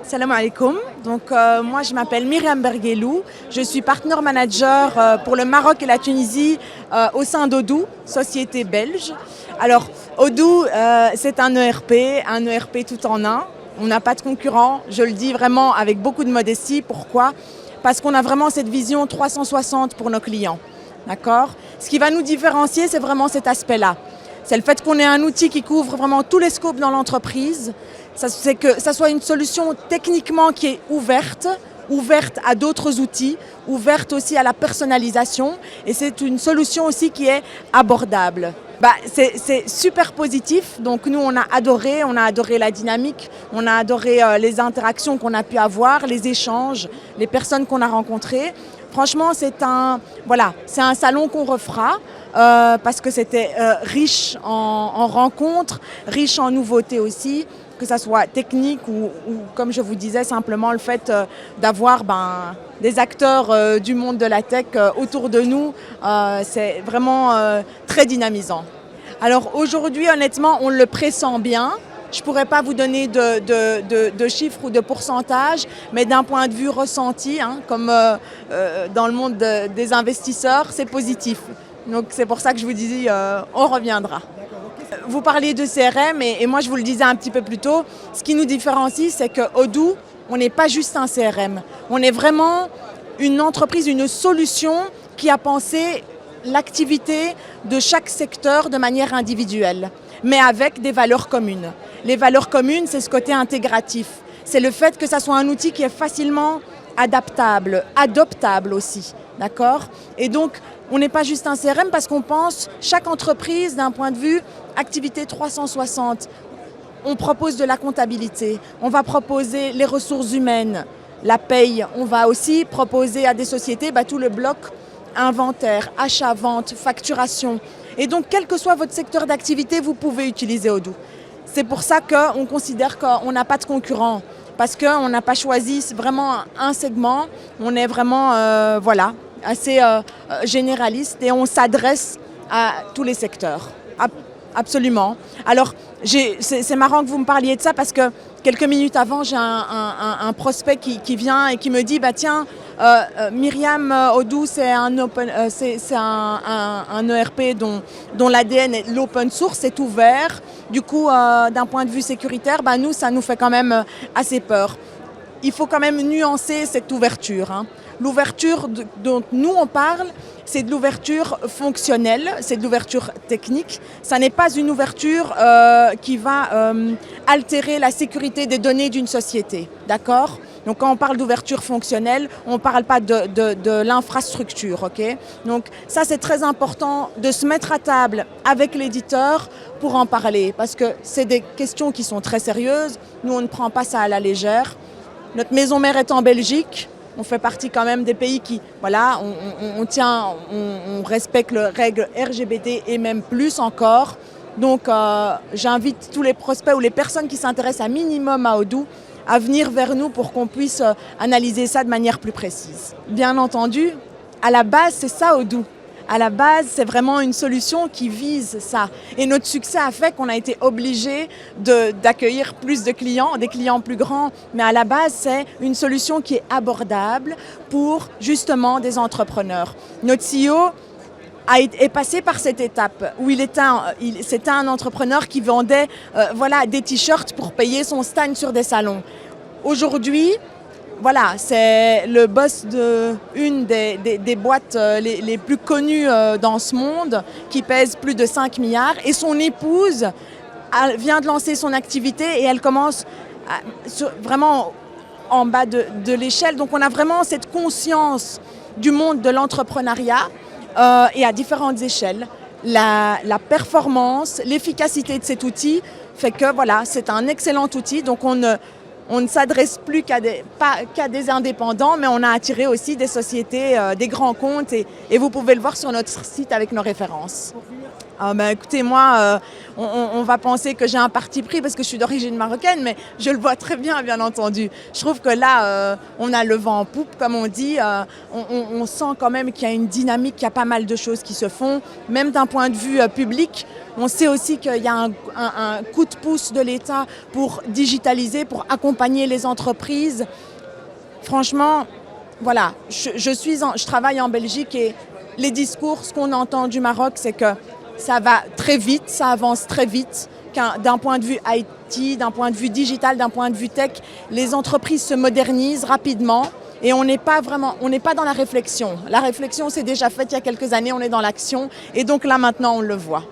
Salam alaikum. Moi je m'appelle Myriam Berguelou, je suis partner manager pour le Maroc et la Tunisie au sein d'Odoo, société belge. Alors Odoo c'est un ERP tout en un. On n'a pas de concurrent, je le dis vraiment avec beaucoup de modestie. Pourquoi ? Parce qu'on a vraiment cette vision 360 pour nos clients. D'accord ? Ce qui va nous différencier, c'est vraiment cet aspect-là. C'est le fait qu'on ait un outil qui couvre vraiment tous les scopes dans l'entreprise. C'est que ça soit une solution techniquement qui est ouverte à d'autres outils, ouverte aussi à la personnalisation. Et c'est une solution aussi qui est abordable. C'est super positif. Donc nous, on a adoré la dynamique, on a adoré les interactions qu'on a pu avoir, les échanges, les personnes qu'on a rencontrées. Franchement, c'est un salon qu'on refera parce que c'était riche en rencontres, riche en nouveautés aussi, que ça soit technique ou comme je vous disais, simplement le fait d'avoir des acteurs du monde de la tech autour de nous, c'est vraiment très dynamisant. Alors aujourd'hui, honnêtement, on le pressent bien. Je ne pourrais pas vous donner de chiffres ou de pourcentages, mais d'un point de vue ressenti, comme dans le monde des investisseurs, c'est positif. Donc c'est pour ça que je vous dis, on reviendra. Vous parliez de CRM et moi je vous le disais un petit peu plus tôt, ce qui nous différencie, c'est que Odoo, on n'est pas juste un CRM. On est vraiment une entreprise, une solution qui a pensé l'activité de chaque secteur de manière individuelle, mais avec des valeurs communes. Les valeurs communes, c'est ce côté intégratif. C'est le fait que ça soit un outil qui est facilement adaptable, adoptable aussi. D'accord ? Et donc, on n'est pas juste un CRM parce qu'on pense chaque entreprise d'un point de vue activité 360. On propose de la comptabilité, on va proposer les ressources humaines, la paye. On va aussi proposer à des sociétés tout le bloc inventaire, achat, vente, facturation. Et donc, quel que soit votre secteur d'activité, vous pouvez utiliser Odoo. C'est pour ça qu'on considère qu'on n'a pas de concurrent, parce qu'on n'a pas choisi vraiment un segment. On est vraiment assez généraliste et on s'adresse à tous les secteurs. Absolument. Alors, c'est marrant que vous me parliez de ça parce que quelques minutes avant, j'ai un prospect qui vient et qui me dit Myriam, Odoo, c'est un ERP dont l'ADN est l'open source, c'est ouvert. Du coup, d'un point de vue sécuritaire, nous, ça nous fait quand même assez peur. Il faut quand même nuancer cette ouverture. L'ouverture dont nous on parle, c'est de l'ouverture fonctionnelle, c'est de l'ouverture technique. Ça n'est pas une ouverture qui va altérer la sécurité des données d'une société. D'accord ? Donc quand on parle d'ouverture fonctionnelle, on ne parle pas de l'infrastructure. Okay ? Donc ça, c'est très important de se mettre à table avec l'éditeur pour en parler. Parce que c'est des questions qui sont très sérieuses. Nous, on ne prend pas ça à la légère. Notre maison mère est en Belgique. On fait partie quand même des pays qui, on respecte les règles RGPD et même plus encore. Donc j'invite tous les prospects ou les personnes qui s'intéressent un minimum à Odoo à venir vers nous pour qu'on puisse analyser ça de manière plus précise. Bien entendu, à la base, c'est ça Odoo. À la base, c'est vraiment une solution qui vise ça. Et notre succès a fait qu'on a été obligé d'accueillir plus de clients, des clients plus grands. Mais à la base, c'est une solution qui est abordable pour justement des entrepreneurs. Notre CEO est passé par cette étape où c'était un entrepreneur qui vendait des t-shirts pour payer son stand sur des salons. Aujourd'hui, c'est le boss d'une des boîtes les plus connues dans ce monde, qui pèse plus de 5 milliards. Et son épouse vient de lancer son activité et elle commence vraiment en bas de l'échelle. Donc on a vraiment cette conscience du monde de l'entrepreneuriat et à différentes échelles. La performance, l'efficacité de cet outil fait que c'est un excellent outil. Donc on ne s'adresse plus qu'à des indépendants, mais on a attiré aussi des sociétés, des grands comptes et vous pouvez le voir sur notre site avec nos références. Ah ben écoutez, moi, on va penser que j'ai un parti pris parce que je suis d'origine marocaine, mais je le vois très bien entendu. Je trouve que là, on a le vent en poupe, comme on dit. On sent quand même qu'il y a une dynamique, qu'il y a pas mal de choses qui se font. Même d'un point de vue public, on sait aussi qu'il y a un coup de pouce de l'État pour digitaliser, pour accompagner les entreprises. Franchement, voilà, je travaille en Belgique et les discours, ce qu'on entend du Maroc, c'est que ça va très vite, ça avance très vite. D'un point de vue IT, d'un point de vue digital, d'un point de vue tech, les entreprises se modernisent rapidement et on n'est pas dans la réflexion. La réflexion, c'est déjà faite il y a quelques années, on est dans l'action et donc là maintenant, on le voit.